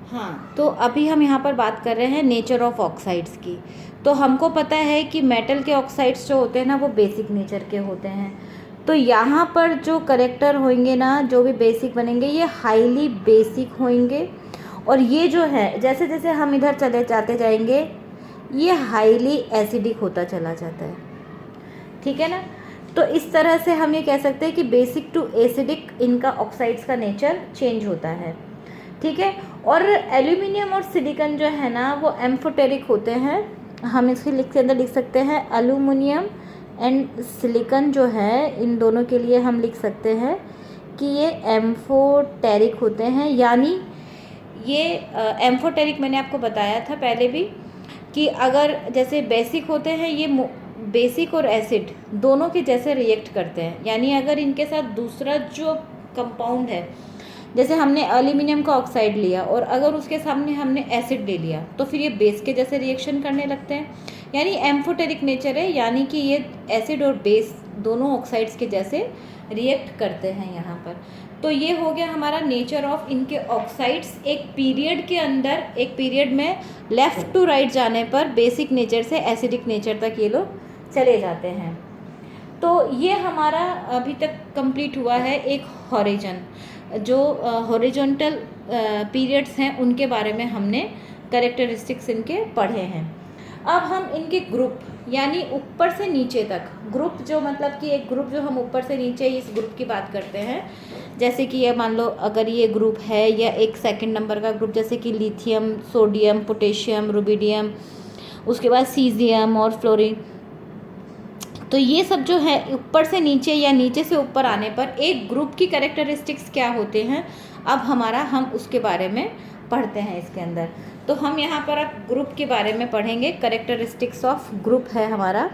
हाँ, तो अभी हम यहाँ पर बात कर रहे हैं नेचर ऑफ ऑक्साइड्स की। तो हमको पता है कि मेटल के ऑक्साइड्स जो होते हैं ना वो बेसिक नेचर के होते हैं। तो यहाँ पर जो करेक्टर होंगे ना, जो भी बेसिक बनेंगे, ये हाईली बेसिक होंगे। और ये जो है, जैसे जैसे हम इधर चले जाते जाएंगे, ये हाईली एसिडिक होता चला जाता है। ठीक है ना। तो इस तरह से हम ये कह सकते हैं कि बेसिक टू एसिडिक इनका ऑक्साइड्स का नेचर चेंज होता है। ठीक है। और एल्यूमिनियम और सिलिकॉन जो है ना वो एम्फोटेरिक होते हैं। हम इसके के अंदर लिख सकते हैं एल्यूमिनियम एंड सिलिकॉन जो है, इन दोनों के लिए हम लिख सकते हैं कि ये एम्फोटेरिक होते हैं। यानी ये एम्फोटेरिक मैंने आपको बताया था पहले भी कि अगर जैसे बेसिक होते हैं, ये बेसिक और एसिड दोनों के जैसे रिएक्ट करते हैं। यानी अगर इनके साथ दूसरा जो कंपाउंड है, जैसे हमने एल्यूमिनियम का ऑक्साइड लिया और अगर उसके सामने हमने एसिड ले लिया, तो फिर ये बेस के जैसे रिएक्शन करने लगते हैं। यानी एम्फोटेरिक नेचर है, यानी कि ये एसिड और बेस दोनों ऑक्साइड्स के जैसे रिएक्ट करते हैं यहाँ पर। तो ये हो गया हमारा नेचर ऑफ इनके ऑक्साइड्स। एक पीरियड के अंदर, एक पीरियड में लेफ़्ट टू राइट जाने पर बेसिक नेचर से एसिडिक नेचर तक ये लोग चले जाते हैं। तो ये हमारा अभी तक कंप्लीट हुआ है एक हॉरिजन। जो हॉरिजॉन्टल पीरियड्स हैं उनके बारे में हमने कैरेक्टरिस्टिक्स इनके पढ़े हैं। अब हम इनके ग्रुप, यानी ऊपर से नीचे तक ग्रुप, जो मतलब कि एक ग्रुप जो हम ऊपर से नीचे इस ग्रुप की बात करते हैं। जैसे कि ये मान लो अगर ये ग्रुप है, या एक सेकंड नंबर का ग्रुप, जैसे कि लिथियम, सोडियम, पोटेशियम, रुबिडियम, उसके बाद सीजियम और फ्लोरीन। तो ये सब जो है ऊपर से नीचे या नीचे से ऊपर आने पर एक ग्रुप की कैरेक्टरिस्टिक्स क्या होते हैं, अब हम उसके बारे में पढ़ते हैं इसके अंदर। तो हम यहाँ पर अब ग्रुप के बारे में पढ़ेंगे। कैरेक्टरिस्टिक्स ऑफ ग्रुप है हमारा।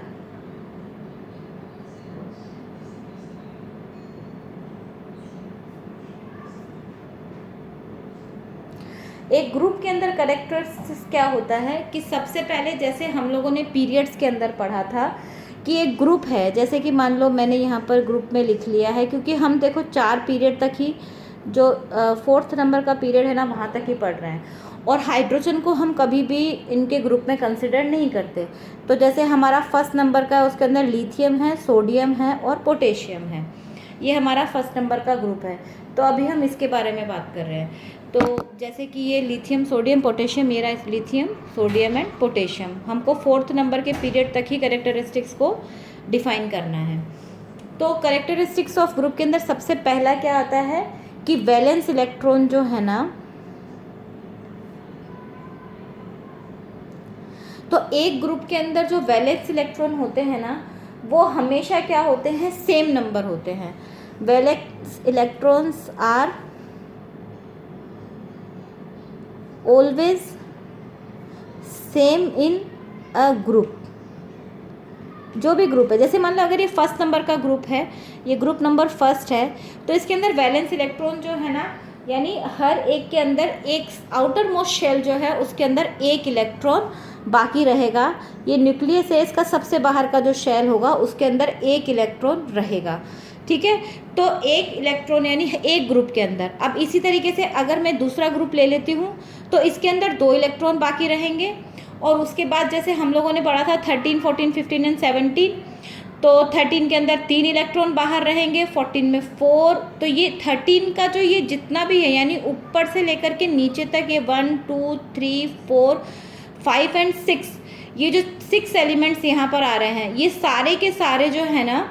एक ग्रुप के अंदर कैरेक्टरिस्टिक्स क्या होता है कि सबसे पहले, जैसे हम लोगों ने पीरियड्स के अंदर पढ़ा था कि एक ग्रुप है, जैसे कि मान लो मैंने यहाँ पर ग्रुप में लिख लिया है, क्योंकि हम देखो 4 पीरियड तक ही, जो 4th नंबर का पीरियड है ना, वहाँ तक ही पढ़ रहे हैं। और हाइड्रोजन को हम कभी भी इनके ग्रुप में कंसिडर नहीं करते। तो जैसे हमारा 1st नंबर का है, उसके अंदर लिथियम है, सोडियम है और पोटेशियम है। ये हमारा 1st नंबर का ग्रुप है। तो अभी हम इसके बारे में बात कर रहे हैं। तो जैसे कि ये लिथियम, सोडियम, पोटेशियम, मेरा लिथियम, सोडियम एंड पोटेशियम, हमको 4th नंबर के पीरियड तक ही कैरेक्टरिस्टिक्स को डिफाइन करना है। तो कैरेक्टरिस्टिक्स ऑफ ग्रुप के अंदर सबसे पहला क्या आता है कि वैलेंस इलेक्ट्रॉन जो है ना, तो एक ग्रुप के अंदर जो वैलेंस इलेक्ट्रॉन होते हैं ना, वो हमेशा क्या होते हैं, सेम नंबर होते हैं। Valence electrons are always same in a group. जो भी ग्रुप है, जैसे मान लो अगर ये 1st नंबर का ग्रुप है, ये ग्रुप नंबर 1st है, तो इसके अंदर वैलेंस इलेक्ट्रॉन जो है ना, यानी हर एक के अंदर एक आउटर मोस्ट शेल जो है उसके अंदर एक इलेक्ट्रॉन बाकी रहेगा। ये न्यूक्लियस है, इसका सबसे बाहर का जो शेल होगा उसके अंदर एक इलेक्ट्रॉन रहेगा। ठीक है। तो एक इलेक्ट्रॉन यानी एक ग्रुप के अंदर। अब इसी तरीके से अगर मैं दूसरा ग्रुप ले लेती हूँ तो इसके अंदर 2 इलेक्ट्रॉन बाकी रहेंगे। और उसके बाद जैसे हम लोगों ने पढ़ा था 13, 14, 15 एंड 17, तो 13 के अंदर 3 इलेक्ट्रॉन बाहर रहेंगे, 14 में 4। तो ये 13 का जो ये जितना भी है, यानी ऊपर से लेकर के नीचे तक, ये 1, 2, 3, 4, 5 एंड 6, ये जो 6 एलिमेंट्स यहाँ पर आ रहे हैं, ये सारे के सारे जो है ना,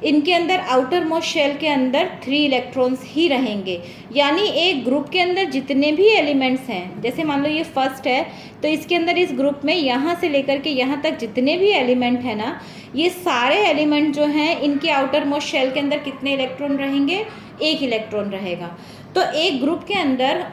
इनके अंदर आउटर मोस्ट शेल के अंदर 3 इलेक्ट्रॉन्स ही रहेंगे। यानी एक ग्रुप के अंदर जितने भी एलिमेंट्स हैं, जैसे मान लो ये 1st है, तो इसके अंदर इस ग्रुप में यहाँ से लेकर के यहाँ तक जितने भी एलिमेंट है ना, ये सारे एलिमेंट जो हैं इनके आउटर मोस्ट शेल के अंदर कितने इलेक्ट्रॉन रहेंगे, 1 इलेक्ट्रॉन रहेगा। तो एक ग्रुप के अंदर,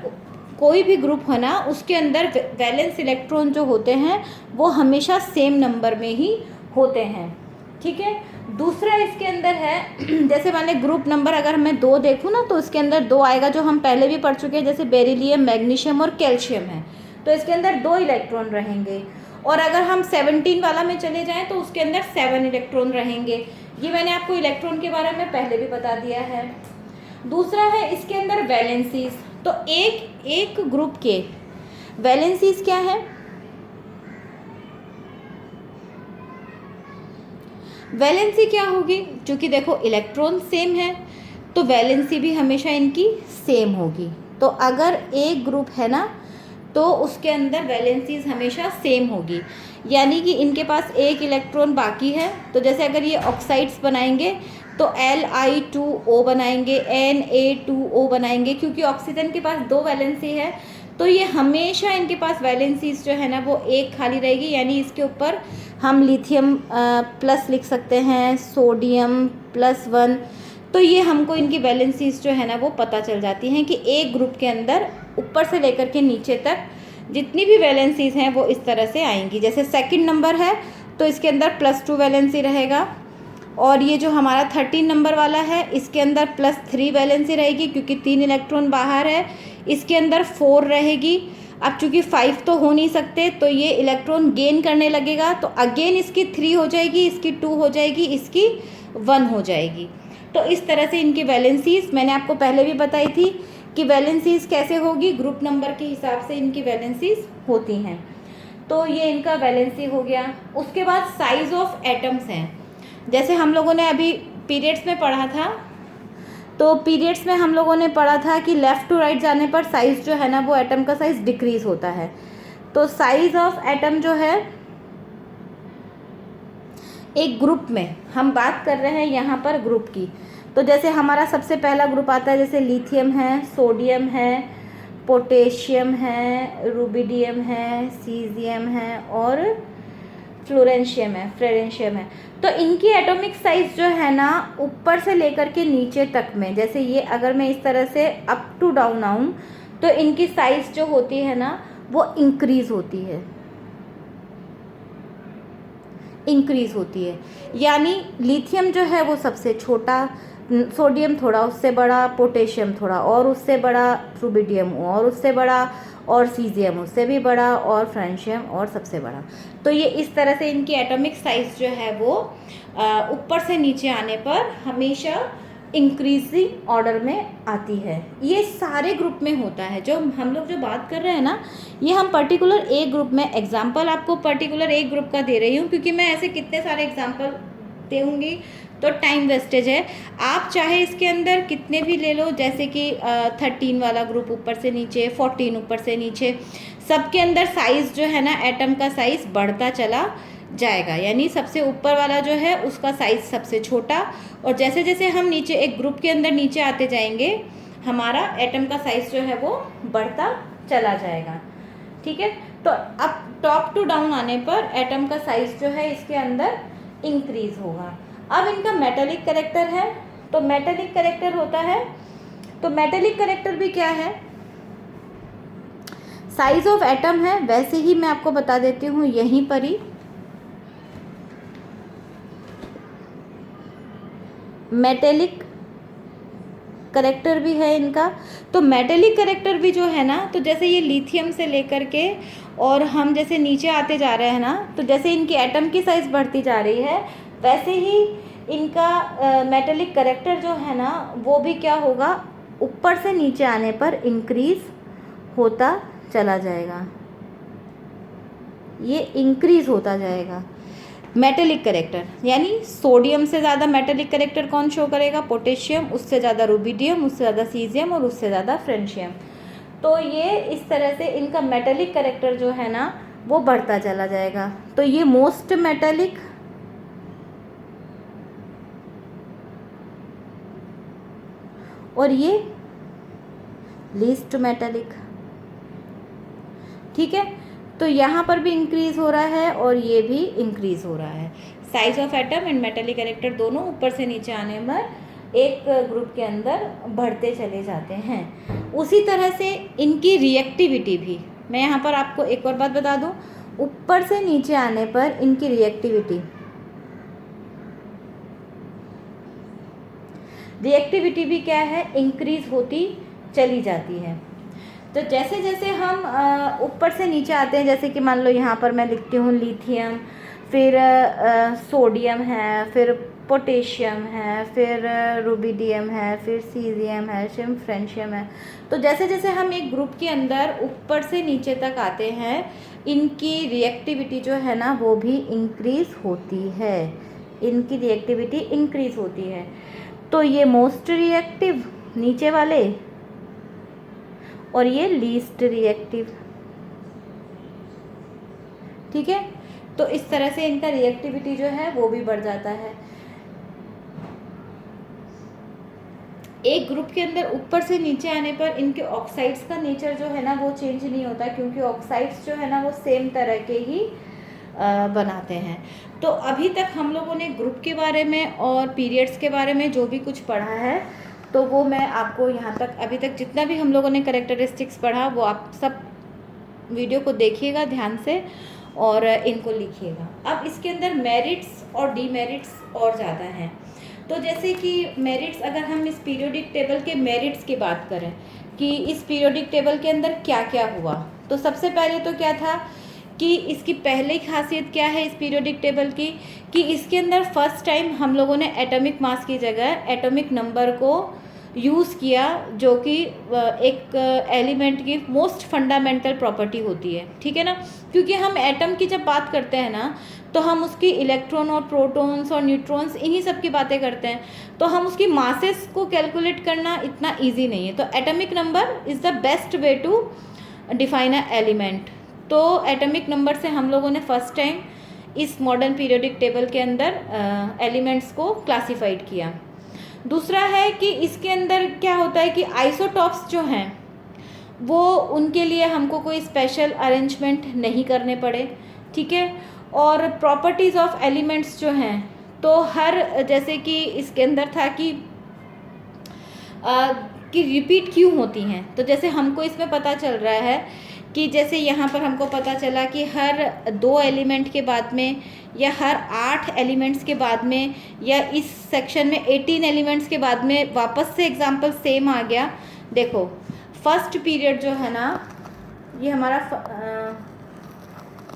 कोई भी ग्रुप हो ना, उसके अंदर वैलेंस इलेक्ट्रॉन जो होते हैं वो हमेशा सेम नंबर में ही होते हैं। ठीक है। दूसरा इसके अंदर है, जैसे मान लें ग्रुप नंबर अगर मैं 2 देखूँ ना, तो इसके अंदर 2 आएगा, जो हम पहले भी पढ़ चुके हैं, जैसे बेरिलियम, मैग्नीशियम और कैल्शियम है, तो इसके अंदर 2 इलेक्ट्रॉन रहेंगे। और अगर हम 17 वाला में चले जाएं तो उसके अंदर 7 इलेक्ट्रॉन रहेंगे। ये मैंने आपको इलेक्ट्रॉन के बारे में पहले भी बता दिया है। दूसरा है इसके अंदर वैलेंसीज। तो एक ग्रुप के वैलेंसीज क्या है? वैलेंसी क्या होगी? क्योंकि देखो इलेक्ट्रॉन सेम है तो वैलेंसी भी हमेशा इनकी सेम होगी। तो अगर एक ग्रुप है ना तो उसके अंदर वैलेंसीज हमेशा सेम होगी, यानी कि इनके पास एक इलेक्ट्रॉन बाकी है। तो जैसे अगर ये ऑक्साइड्स बनाएंगे तो Li2O बनाएंगे, Na2O बनाएंगे, क्योंकि ऑक्सीजन के पास 2 वैलेंसी है तो ये हमेशा इनके पास वैलेंसीज जो है ना वो एक खाली रहेगी, यानी इसके ऊपर हम लिथियम प्लस लिख सकते हैं, सोडियम +1। तो ये हमको इनकी वैलेंसीज जो है ना वो पता चल जाती हैं कि एक ग्रुप के अंदर ऊपर से लेकर के नीचे तक जितनी भी वैलेंसीज हैं वो इस तरह से आएंगी। जैसे सेकंड नंबर है तो इसके अंदर +2 वैलेंसी रहेगा, और ये जो हमारा 13 नंबर वाला है इसके अंदर +3 वैलेंसी रहेगी क्योंकि 3 इलेक्ट्रॉन बाहर है, इसके अंदर 4 रहेगी। अब चूँकि 5 तो हो नहीं सकते तो ये इलेक्ट्रॉन गेन करने लगेगा, तो अगेन इसकी 3 हो जाएगी, इसकी 2 हो जाएगी, इसकी 1 हो जाएगी। तो इस तरह से इनकी वैलेंसीज मैंने आपको पहले भी बताई थी कि वैलेंसीज कैसे होगी, ग्रुप नंबर के हिसाब से इनकी वैलेंसीज होती हैं। तो ये इनका वैलेंसी हो गया। उसके बाद साइज ऑफ एटम्स हैं। जैसे हम लोगों ने अभी पीरियड्स में पढ़ा था, तो पीरियड्स में हम लोगों ने पढ़ा था कि लेफ़्ट टू राइट जाने पर साइज़ जो है ना वो एटम का साइज़ डिक्रीज़ होता है। तो साइज़ ऑफ एटम जो है एक ग्रुप में, हम बात कर रहे हैं यहाँ पर ग्रुप की, तो जैसे हमारा सबसे पहला ग्रुप आता है, जैसे लिथियम है, सोडियम है, पोटेशियम है, रुबिडियम है, सीजियम है और फ्लोरेंशियम है। तो इनकी एटॉमिक साइज जो है ना ऊपर से लेकर के नीचे तक में, जैसे ये अगर मैं इस तरह से अप टू डाउन आऊँ तो इनकी साइज जो होती है ना वो इंक्रीज़ होती है। यानी लिथियम जो है वो सबसे छोटा, सोडियम थोड़ा उससे बड़ा, पोटेशियम थोड़ा और उससे बड़ा, रुबिडियम और उससे बड़ा, और सीजियम उससे भी बड़ा, और फ्रेंशियम और सबसे बड़ा। तो ये इस तरह से इनकी एटॉमिक साइज जो है वो ऊपर से नीचे आने पर हमेशा इंक्रीजिंग ऑर्डर में आती है। ये सारे ग्रुप में होता है। जो हम लोग जो बात कर रहे हैं ना, ये हम पर्टिकुलर एक ग्रुप में, एग्जाम्पल आपको पर्टिकुलर एक ग्रुप का दे रही हूँ क्योंकि मैं ऐसे कितने सारे एग्जाम्पल दूँगी तो टाइम वेस्टेज है। आप चाहे इसके अंदर कितने भी ले लो, जैसे कि 13 वाला ग्रुप ऊपर से नीचे, 14 ऊपर से नीचे, सबके अंदर साइज़ जो है ना एटम का साइज़ बढ़ता चला जाएगा। यानी सबसे ऊपर वाला जो है उसका साइज़ सबसे छोटा, और जैसे जैसे हम नीचे एक ग्रुप के अंदर नीचे आते जाएंगे हमारा एटम का साइज़ जो है वो बढ़ता चला जाएगा। ठीक है, तो अब टॉप टू डाउन आने पर एटम का साइज़ जो है इसके अंदर इंक्रीज़ होगा। अब इनका मेटेलिक कैरेक्टर है, तो मेटेलिक कैरेक्टर होता है, तो मेटेलिक कैरेक्टर भी क्या है, साइज ऑफ एटम है, वैसे ही मैं आपको बता देती हूँ यहीं पर ही। मेटेलिक कैरेक्टर भी है इनका। तो मेटेलिक कैरेक्टर भी जो है ना, तो जैसे ये लिथियम से लेकर के और हम जैसे नीचे आते जा रहे हैं ना, तो जैसे इनकी एटम की साइज़ बढ़ती जा रही है वैसे ही इनका मेटेलिक कैरेक्टर जो है ना वो भी क्या होगा, ऊपर से नीचे आने पर इंक्रीज़ होता चला जाएगा। ये इंक्रीज़ होता जाएगा मेटेलिक कैरेक्टर। यानी सोडियम से ज़्यादा मेटेलिक कैरेक्टर कौन शो करेगा, पोटेशियम, उससे ज़्यादा रुबिडियम, उससे ज़्यादा सीजियम और उससे ज़्यादा फ्रेंशियम। तो ये इस तरह से इनका मेटेलिक कैरेक्टर जो है ना वो बढ़ता चला जाएगा। तो ये मोस्ट मेटेलिक, और ये लीस्ट मेटेलिक। ठीक है, तो यहाँ पर भी इंक्रीज़ हो रहा है और ये भी इंक्रीज़ हो रहा है। Size of atom and metallic character दोनों ऊपर से नीचे आने पर एक ग्रुप के अंदर बढ़ते चले जाते हैं। उसी तरह से इनकी रिएक्टिविटी भी, मैं यहाँ पर आपको एक और बात बता दूँ, ऊपर से नीचे आने पर इनकी रिएक्टिविटी भी क्या है, इंक्रीज़ होती चली जाती है। तो जैसे जैसे हम ऊपर से नीचे आते हैं, जैसे कि मान लो यहाँ पर मैं लिखती हूँ लिथियम, फिर सोडियम है, फिर पोटेशियम है, फिर रूबिडियम है, फिर सीजियम है, फ्रेंशियम है। तो जैसे जैसे हम एक ग्रुप के अंदर ऊपर से नीचे तक आते हैं, इनकी रिएक्टिविटी जो है ना वो भी इंक्रीज़ होती है, इनकी रिएक्टिविटी इंक्रीज़ होती है। तो ये मोस्ट रिएक्टिव नीचे वाले और ये लीस्ट रिएक्टिव, ठीक है। तो इस तरह से इनका रिएक्टिविटी जो है वो भी बढ़ जाता है। एक ग्रुप के अंदर ऊपर से नीचे आने पर इनके ऑक्साइड्स का नेचर जो है ना वो चेंज नहीं होता, क्योंकि ऑक्साइड्स जो है ना वो सेम तरह के ही बनाते हैं। तो अभी तक हम लोगों ने ग्रुप के बारे में और पीरियड्स के बारे में जो भी कुछ पढ़ा है तो वो मैं आपको यहाँ तक अभी तक जितना भी हम लोगों ने कैरेक्टरिस्टिक्स पढ़ा वो आप सब वीडियो को देखिएगा ध्यान से और इनको लिखिएगा। अब इसके अंदर मेरिट्स और डीमेरिट्स और ज़्यादा हैं। तो जैसे कि मेरिट्स, अगर हम इस पीरियोडिक टेबल के मेरिट्स की बात करें कि इस पीरियोडिक टेबल के अंदर क्या क्या हुआ, तो सबसे पहले तो क्या था कि इसकी पहली खासियत क्या है इस पीरियोडिक टेबल की, कि इसके अंदर फर्स्ट टाइम हम लोगों ने एटॉमिक मास की जगह एटॉमिक नंबर को यूज़ किया, जो कि एक एलिमेंट की मोस्ट फंडामेंटल प्रॉपर्टी होती है, ठीक है ना। क्योंकि हम एटम की जब बात करते हैं ना तो हम उसकी इलेक्ट्रॉन और प्रोटॉन्स और न्यूट्रॉन्स इन्हीं सब की बातें करते हैं, तो हम उसकी मासेस को कैलकुलेट करना इतना इजी नहीं है। तो atomic number is the best way to define a element. तो एटॉमिक नंबर से हम लोगों ने फर्स्ट टाइम इस मॉडर्न पीरियोडिक टेबल के अंदर एलिमेंट्स को क्लासिफाइड किया। दूसरा है कि इसके अंदर क्या होता है कि आइसोटॉप्स जो हैं वो उनके लिए हमको कोई स्पेशल अरेंजमेंट नहीं करने पड़े, ठीक है। और प्रॉपर्टीज़ ऑफ एलिमेंट्स जो हैं तो हर, जैसे कि इसके अंदर था कि रिपीट क्यों होती हैं, तो जैसे हमको इसमें पता चल रहा है कि जैसे यहाँ पर हमको पता चला कि हर 2 एलिमेंट के बाद में या हर 8 एलिमेंट्स के बाद में या इस सेक्शन में 18 एलिमेंट्स के बाद में वापस से एग्जांपल सेम आ गया। देखो फर्स्ट पीरियड जो है ना ये हमारा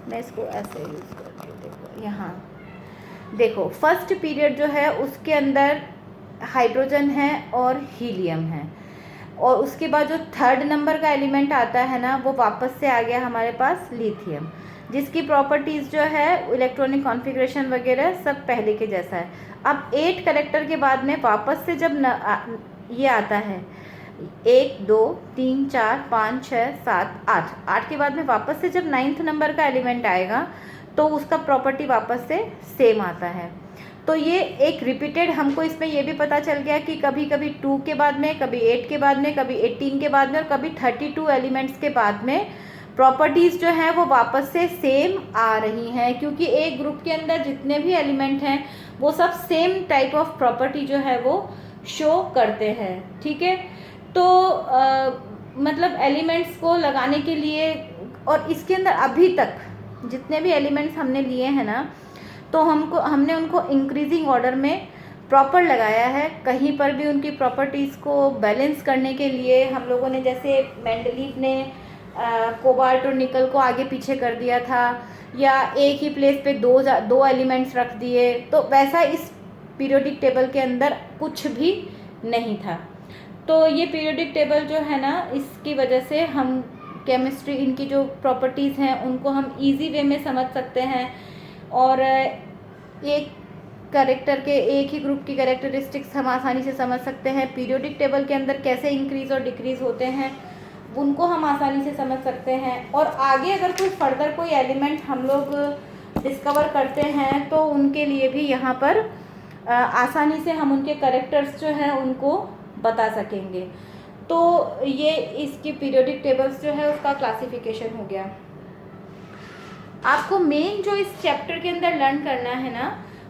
मैं इसको ऐसे यूज़ करके देखो, यहाँ देखो फर्स्ट पीरियड जो है उसके अंदर हाइड्रोजन है और हीलियम है, और उसके बाद जो थर्ड नंबर का एलिमेंट आता है ना वो वापस से आ गया हमारे पास लिथियम, जिसकी प्रॉपर्टीज़ जो है इलेक्ट्रॉनिक कॉन्फ़िगरेशन वगैरह सब पहले के जैसा है। अब 8 कैरेक्टर के बाद में वापस से जब ये आता है 1 2 3 4 5 6 7 8 के बाद में वापस से जब 9th नंबर का एलिमेंट आएगा तो उसका प्रॉपर्टी वापस से सेम आता है। तो ये एक रिपीटेड हमको इसमें ये भी पता चल गया कि कभी कभी 2 के बाद में, कभी 8 के बाद में, कभी 18 के बाद में और कभी 32 एलिमेंट्स के बाद में प्रॉपर्टीज़ जो हैं वो वापस से सेम आ रही हैं, क्योंकि एक ग्रुप के अंदर जितने भी एलिमेंट हैं वो सब सेम टाइप ऑफ प्रॉपर्टी जो है वो शो करते हैं, ठीक है। तो मतलब एलिमेंट्स को लगाने के लिए, और इसके अंदर अभी तक जितने भी एलिमेंट्स हमने लिए हैं ना तो हमने उनको इंक्रीजिंग ऑर्डर में प्रॉपर लगाया है। कहीं पर भी उनकी प्रॉपर्टीज़ को बैलेंस करने के लिए हम लोगों ने, जैसे मेंडलीव ने कोबाल्ट और निकल को आगे पीछे कर दिया था या एक ही प्लेस पे दो एलिमेंट्स रख दिए, तो वैसा इस पीरियोडिक टेबल के अंदर कुछ भी नहीं था। तो ये पीरियोडिक टेबल जो है ना इसकी वजह से हम केमिस्ट्री, इनकी जो प्रॉपर्टीज़ हैं उनको हम इजी वे में समझ सकते हैं, और एक कैरेक्टर के एक ही ग्रुप की कैरेक्टरिस्टिक्स हम आसानी से समझ सकते हैं। पीरियोडिक टेबल के अंदर कैसे इंक्रीज़ और डिक्रीज़ होते हैं उनको हम आसानी से समझ सकते हैं, और आगे अगर कोई फर्दर कोई एलिमेंट हम लोग डिस्कवर करते हैं तो उनके लिए भी यहाँ पर आसानी से हम उनके कैरेक्टर्स जो हैं उनको बता सकेंगे। तो ये इसकी पीरियोडिक टेबल्स जो है उसका क्लासिफिकेशन हो गया। आपको मेन जो इस चैप्टर के अंदर लर्न करना है ना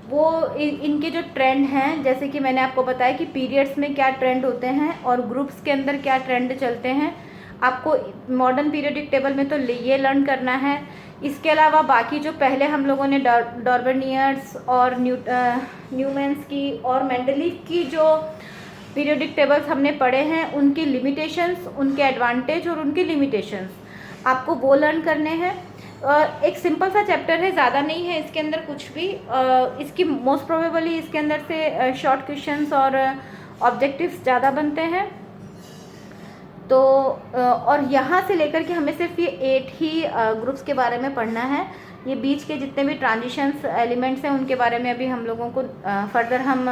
वो इनके जो ट्रेंड हैं, जैसे कि मैंने आपको बताया कि पीरियड्स में क्या ट्रेंड होते हैं और ग्रुप्स के अंदर क्या ट्रेंड चलते हैं, आपको मॉडर्न पीरियोडिक टेबल में तो ये लर्न करना है। इसके अलावा बाकी जो पहले हम लोगों ने डॉर्बनियर्स और न्यूमैन्स की और मेंडलीव की जो पीरियोडिक टेबल्स हमने पढ़े हैं उनकी लिमिटेशंस, उनके एडवांटेज और उनकी लिमिटेशंस आपको वो लर्न करने हैं। एक सिंपल सा चैप्टर है, ज़्यादा नहीं है इसके अंदर कुछ भी। इसकी मोस्ट प्रोबेबली इसके अंदर से शॉर्ट क्वेश्चंस और ऑब्जेक्टिव्स ज़्यादा बनते हैं। तो और यहाँ से लेकर के हमें सिर्फ ये 8 ही ग्रुप्स के बारे में पढ़ना है। ये बीच के जितने भी ट्रांजिशंस एलिमेंट्स हैं उनके बारे में अभी हम लोगों को फर्दर हम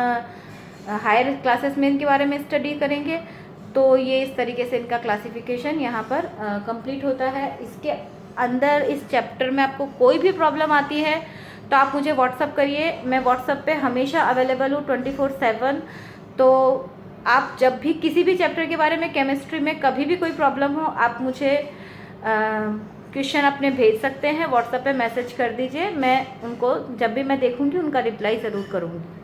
हायर क्लासेस में इनके बारे में स्टडी करेंगे। तो ये इस तरीके से इनका क्लासिफिकेशन यहाँ पर कंप्लीट होता है। इसके अंदर इस चैप्टर में आपको कोई भी प्रॉब्लम आती है तो आप मुझे व्हाट्सअप करिए। मैं व्हाट्सअप पे हमेशा अवेलेबल हूँ 24/7। तो आप जब भी किसी भी चैप्टर के बारे में, केमिस्ट्री में कभी भी कोई प्रॉब्लम हो, आप मुझे क्वेश्चन अपने भेज सकते हैं, व्हाट्सएप पे मैसेज कर दीजिए। मैं उनको जब भी मैं देखूंगी उनका रिप्लाई ज़रूर करूंगी।